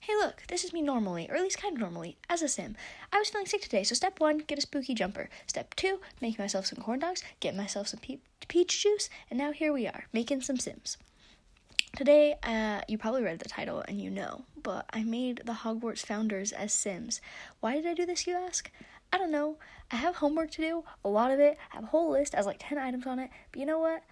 Hey look, this is me normally, or at least kind of normally, as a sim. I was feeling sick today, so step 1, get a spooky jumper. Step 2, make myself some corn dogs, get myself some peach juice, and now here we are, making some sims. Today, you probably read the title and you know, but I made the Hogwarts founders as sims. Why did I do this, you ask? I don't know. I have homework to do, a lot of it. I have a whole list, has like 10 items on it, but you know what?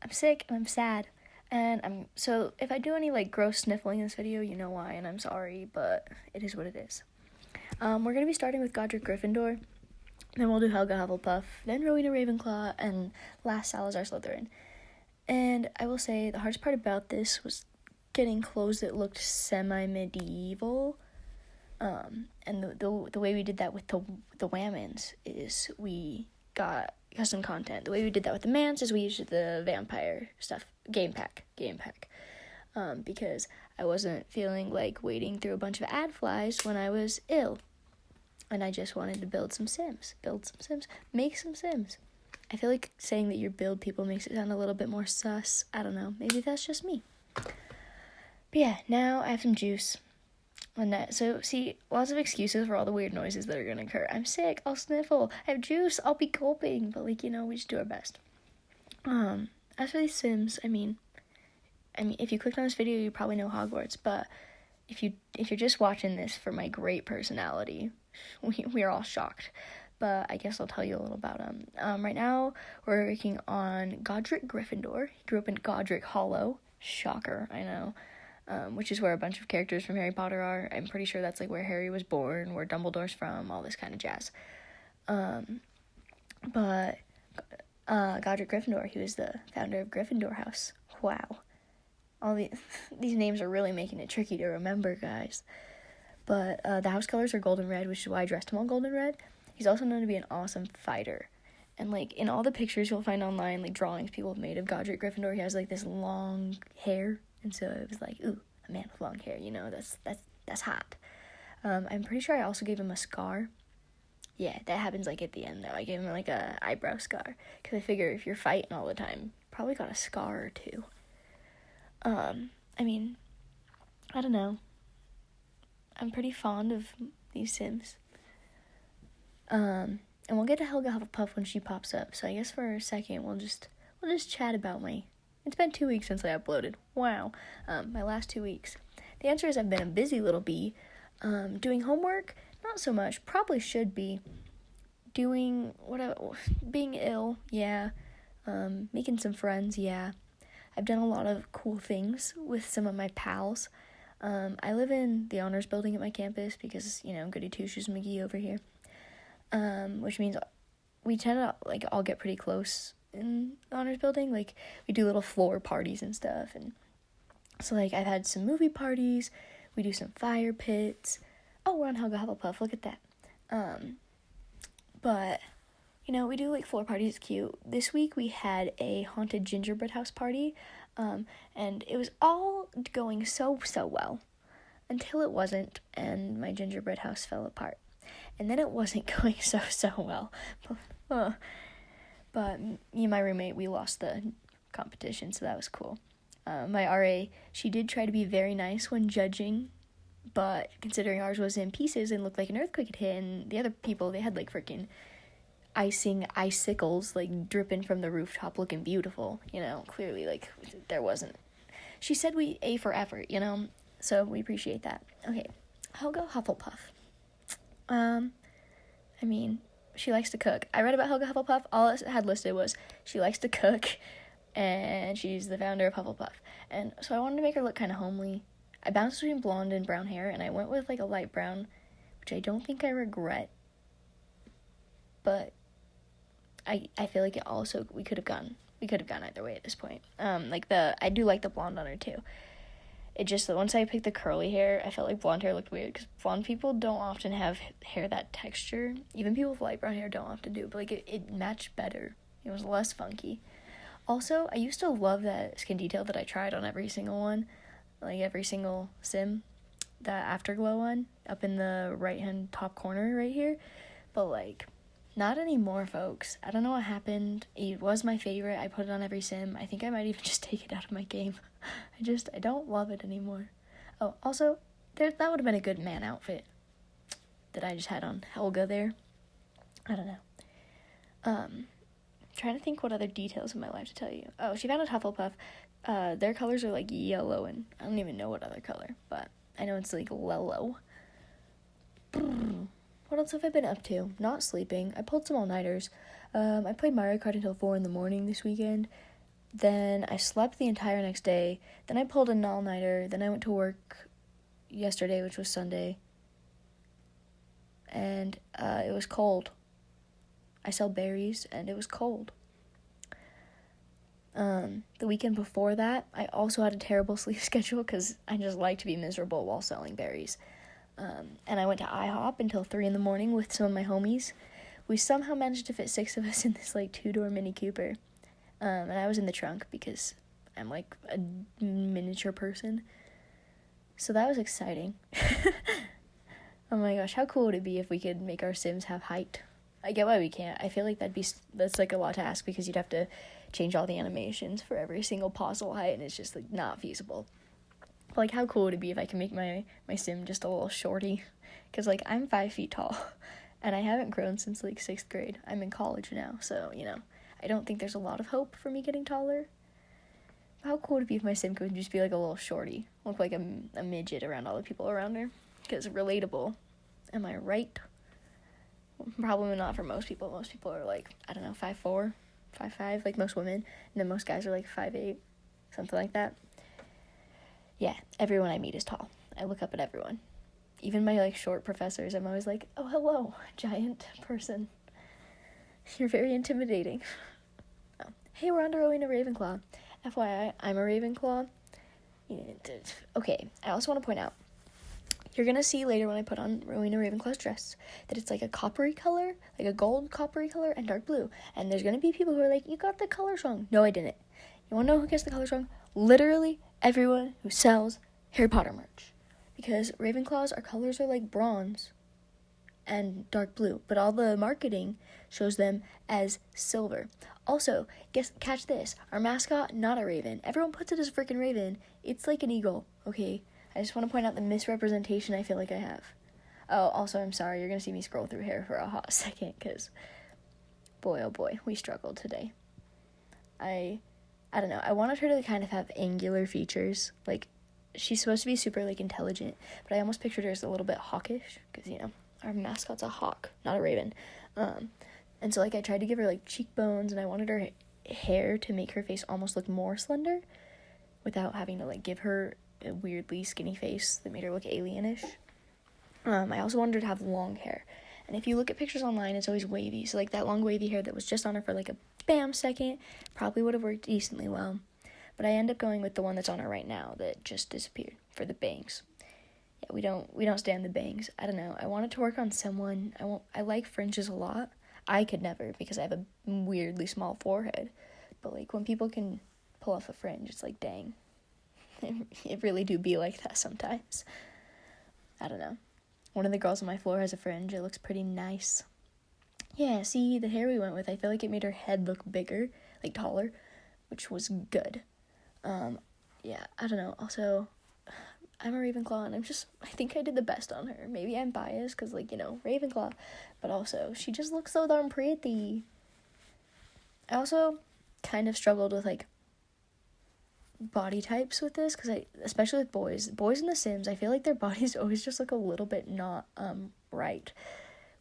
I'm sick and I'm sad. And so if I do any like gross sniffling in this video, you know why, and I'm sorry, but it is what it is. We're going to be starting with Godric Gryffindor, then we'll do Helga Hufflepuff, then Rowena Ravenclaw, and last Salazar Slytherin. And I will say the hardest part about this was getting clothes that looked semi-medieval. And the way we did that with the Whammons is we got custom content. The way we did that with the Mans is we used the vampire stuff, game pack, because I wasn't feeling like wading through a bunch of ad flies when I was ill. And I just wanted to build some sims, make some sims. I feel like saying that you build people makes it sound a little bit more sus. I don't know. Maybe that's just me. But yeah, now I have some juice. So, see, lots of excuses for all the weird noises that are going to occur. I'm sick. I'll sniffle. I have juice. I'll be gulping. But, we just do our best. As for these sims, I mean, if you clicked on this video, you probably know Hogwarts. But if you're just watching this for my great personality, we are all shocked. But I guess I'll tell you a little about him. Right now, we're working on Godric Gryffindor. He grew up in Godric Hollow. Shocker, I know. Which is where a bunch of characters from Harry Potter are. I'm pretty sure that's where Harry was born, where Dumbledore's from, all this kind of jazz. But Godric Gryffindor, he was the founder of Gryffindor House. Wow. All these names are really making it tricky to remember, guys. But the house colors are gold and red, which is why I dressed him all gold and red. He's also known to be an awesome fighter. And, in all the pictures you'll find online, drawings people have made of Godric Gryffindor, he has, this long hair. And so it was ooh, a man with long hair, that's hot. I'm pretty sure I also gave him a scar. Yeah, that happens, at the end, though. I gave him, a eyebrow scar. Because I figure if you're fighting all the time, you probably got a scar or two. I don't know. I'm pretty fond of these sims. And we'll get to Helga Hufflepuff when she pops up. So I guess for a second, we'll just chat about It's been 2 weeks since I uploaded. Wow. My last 2 weeks. The answer is I've been a busy little bee. Doing homework, not so much. Probably should be. Being ill, yeah. Making some friends, yeah. I've done a lot of cool things with some of my pals. I live in the honors building at my campus because, goody two-shoes McGee over here. Which means we tend to, all get pretty close in the honors building. We do little floor parties and stuff, and so, I've had some movie parties, we do some fire pits. Oh, we're on Helga Hufflepuff, look at that. But, we do, floor parties, it's cute. This week we had a haunted gingerbread house party, and it was all going so well, until it wasn't, and my gingerbread house fell apart. And then it wasn't going so well. But me and my roommate, we lost the competition, so that was cool. My RA, she did try to be very nice when judging, but considering ours was in pieces and looked like an earthquake had hit, and the other people, they had freaking icicles dripping from the rooftop looking beautiful, clearly there wasn't. She said we A for effort, so we appreciate that. Okay, Helga Hufflepuff. She likes to cook. I read about Helga Hufflepuff. All it had listed was she likes to cook, and she's the founder of Hufflepuff. And so I wanted to make her look kind of homely. I bounced between blonde and brown hair, and I went with a light brown, which I don't think I regret. But I feel like it also we could have gone either way at this point. I do like the blonde on her too. It just, once I picked the curly hair, I felt like blonde hair looked weird, because blonde people don't often have hair that texture. Even people with light brown hair don't often do, but, it matched better. It was less funky. Also, I used to love that skin detail that I tried on every single one, every single sim, that Afterglow one, up in the right-hand top corner right here, but, not anymore, folks. I don't know what happened. It was my favorite. I put it on every sim. I think I might even just take it out of my game. I don't love it anymore. Oh, also, that would have been a good man outfit that I just had on Helga there. I don't know. Trying to think what other details in my life to tell you. Oh, she found a Hufflepuff. Their colors are like yellow, and I don't even know what other color, but I know it's like Lello. What else have I been up to? Not sleeping. I pulled some all-nighters. I played Mario Kart until 4 in the morning this weekend. Then I slept the entire next day. Then I pulled an all-nighter. Then I went to work yesterday, which was Sunday. And it was cold. I sell berries, and it was cold. The weekend before that, I also had a terrible sleep schedule because I just like to be miserable while selling berries. And I went to IHOP until 3 in the morning with some of my homies. We somehow managed to fit 6 of us in this, like, 2-door Mini Cooper. And I was in the trunk because I'm, like, a miniature person. So that was exciting. Oh my gosh, how cool would it be if we could make our Sims have height? I get why we can't. I feel like that's, like, a lot to ask because you'd have to change all the animations for every single possible height, and it's just, like, not feasible. Like, how cool would it be if I could make my Sim just a little shorty? Because, like, I'm 5 feet tall, and I haven't grown since, like, 6th grade. I'm in college now, so, you know, I don't think there's a lot of hope for me getting taller. How cool would it be if my Sim could just be, like, a little shorty? Look like a midget around all the people around her? Because relatable. Am I right? Probably not for most people. Most people are, like, I don't know, 5'4", 5'5", like most women. And then most guys are, like, 5'8", something like that. Yeah, everyone I meet is tall. I look up at everyone. Even my, like, short professors, I'm always like, oh, hello, giant person. You're very intimidating. Oh. Hey, we're on to Rowena Ravenclaw. FYI, I'm a Ravenclaw. Okay, I also want to point out, you're going to see later when I put on Rowena Ravenclaw's dress that it's like a coppery color, like a gold coppery color, and dark blue. And there's going to be people who are like, you got the colors wrong. No, I didn't. You want to know who gets the colors wrong? Literally everyone who sells Harry Potter merch. Because Ravenclaws, our colors are like bronze and dark blue, but all the marketing shows them as silver. Also, catch this. Our mascot, not a raven. Everyone puts it as a freaking raven. It's like an eagle, okay? I just want to point out the misrepresentation I feel like I have. Oh, also, I'm sorry. You're going to see me scroll through hair for a hot second, because boy, oh boy, we struggled today. I don't know. I wanted her to kind of have angular features. Like, she's supposed to be super, like, intelligent, but I almost pictured her as a little bit hawkish, because, you know, our mascot's a hawk, not a raven. And so, like, I tried to give her, like, cheekbones, and I wanted her hair to make her face almost look more slender without having to, like, give her a weirdly skinny face that made her look alienish. I also wanted her to have long hair. And if you look at pictures online, it's always wavy. So, like, that long wavy hair that was just on her for, like, a bam second probably would have worked decently well. But I end up going with the one that's on her right now that just disappeared for the bangs. Yeah, we don't stand the bangs. I don't know. I wanted to work on someone. I like fringes a lot. I could never because I have a weirdly small forehead. But, like, when people can pull off a fringe, it's like, dang. It really do be like that sometimes. I don't know. One of the girls on my floor has a fringe. It looks pretty nice. Yeah, see, the hair we went with, I feel like it made her head look bigger, like taller, which was good. Yeah, I don't know. Also, I'm a Ravenclaw, and I think I did the best on her. Maybe I'm biased, because, like, you know, Ravenclaw. But also, she just looks so darn pretty. I also kind of struggled with, like, body types with this, because especially with boys in The Sims, I feel like their bodies always just look a little bit not right,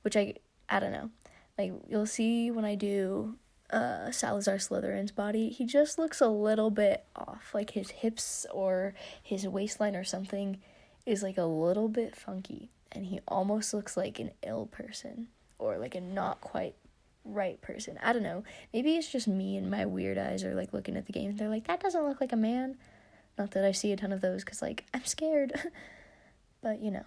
which I don't know. Like, you'll see when I do Salazar Slytherin's body, he just looks a little bit off. Like, his hips or his waistline or something is, like, a little bit funky, and he almost looks like an ill person or, like, a not quite right person. I don't know. Maybe it's just me and my weird eyes are, like, looking at the game and they're like, that doesn't look like a man. Not that I see a ton of those, because, like, I'm scared. But, you know,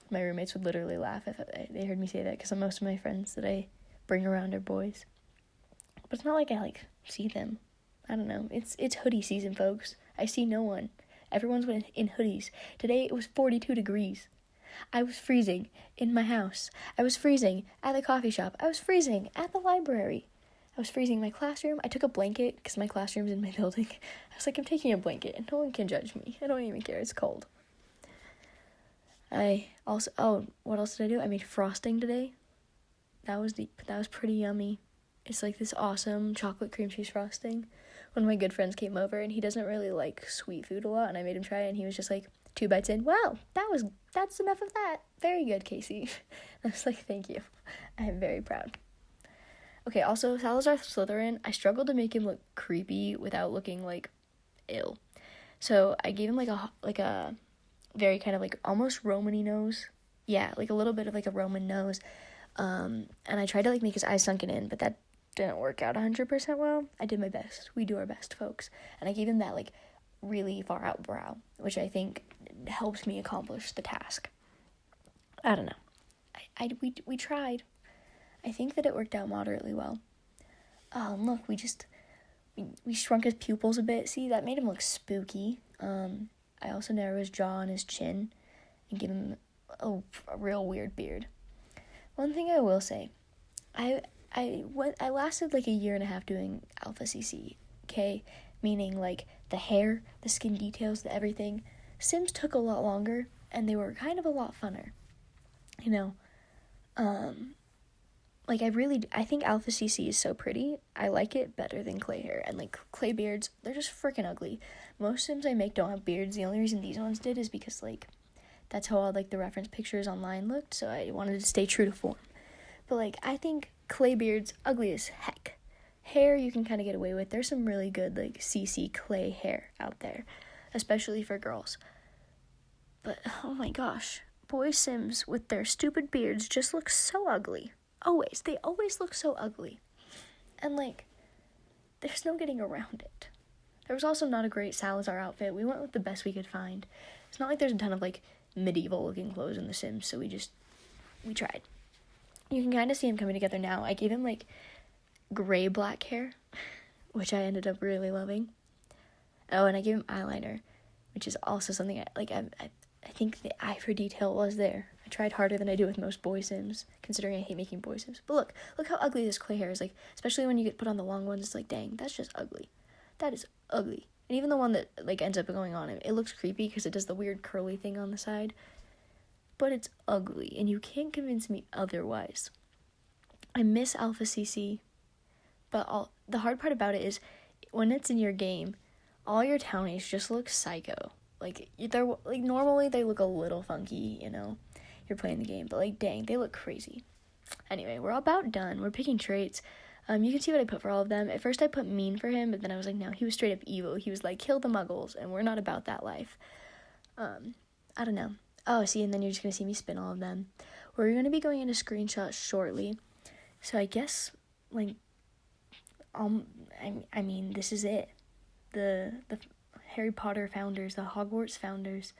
my roommates would literally laugh if they heard me say that, because most of my friends that I bring around are boys. But it's not like I, like, see them. I don't know. It's hoodie season, folks. I see no one. Everyone's in hoodies. Today it was 42 degrees. I was freezing in my house. I was freezing at the coffee shop. I was freezing at the library. I was freezing in my classroom. I took a blanket because my classroom's in my building. I was like, I'm taking a blanket and no one can judge me. I don't even care. It's cold. I also, what else did I do? I made frosting today. That was pretty yummy. It's like this awesome chocolate cream cheese frosting. One of my good friends came over, and he doesn't really like sweet food a lot, and I made him try it, and he was just like 2 bites in. Wow, that's enough of that. Very good, Casey. I was like, thank you. I am very proud. Okay, also, Salazar Slytherin, I struggled to make him look creepy without looking, like, ill. So I gave him, like a very kind of, like, almost Roman-y nose. Yeah, like, a little bit of, like, a Roman nose. And I tried to, like, make his eyes sunken in, but that didn't work out 100% well. I did my best. We do our best, folks. And I gave him that, like, really far out brow, which I think helped me accomplish the task. I don't know. We tried. I think that it worked out moderately well. Oh, look, we shrunk his pupils a bit. See, that made him look spooky. I also narrowed his jaw and his chin and gave him a real weird beard. One thing I will say, I lasted like a year and a half doing Alpha CC, okay? Meaning like the hair, the skin details, the everything. Sims took a lot longer, and they were kind of a lot funner. You know, like I think Alpha CC is so pretty. I like it better than clay hair. And like clay beards, they're just freaking ugly. Most Sims I make don't have beards. The only reason these ones did is because like that's how all like the reference pictures online looked, so I wanted to stay true to form. But like I think clay beards ugly as heck. Hair you can kind of get away with. There's some really good like CC clay hair out there, especially for girls. But oh my gosh, boy Sims with their stupid beards just look so ugly. They always look so ugly. And like there's no getting around it. There was also not a great Salazar outfit. We went with the best we could find. It's not like there's a ton of like medieval looking clothes in The Sims, so we tried. You can kind of see him coming together now. I gave him like gray black hair, which I ended up really loving. Oh, and I gave him eyeliner, which is also something I think the eye for detail was there. I tried harder than I do with most boy Sims, considering I hate making boy Sims. But look how ugly this clay hair is. Like, especially when you get put on the long ones, it's like, dang, that's just ugly. That is ugly. And even the one that like ends up going on it looks creepy because it does the weird curly thing on the side. But it's ugly, and you can't convince me otherwise. I miss Alpha CC, but the hard part about it is when it's in your game, all your townies just look psycho. Like they're like normally they look a little funky, you know. You're playing the game, but like dang, they look crazy. Anyway, we're about done. We're picking traits. You can see what I put for all of them. At first I put mean for him, but then I was like, no, he was straight up evil. He was like, kill the muggles, and we're not about that life. I don't know. Oh, see, and then you're just gonna see me spin all of them. We're gonna be going into screenshots shortly. So I guess, like, I mean, this is it. The Harry Potter founders, the Hogwarts founders.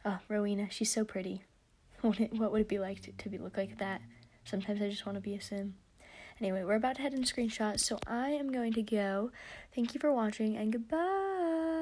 Oh, Rowena, she's so pretty. What would it be like to look like that? Sometimes I just want to be a Sim. Anyway, we're about to head into screenshots, so I am going to go. Thank you for watching, and goodbye!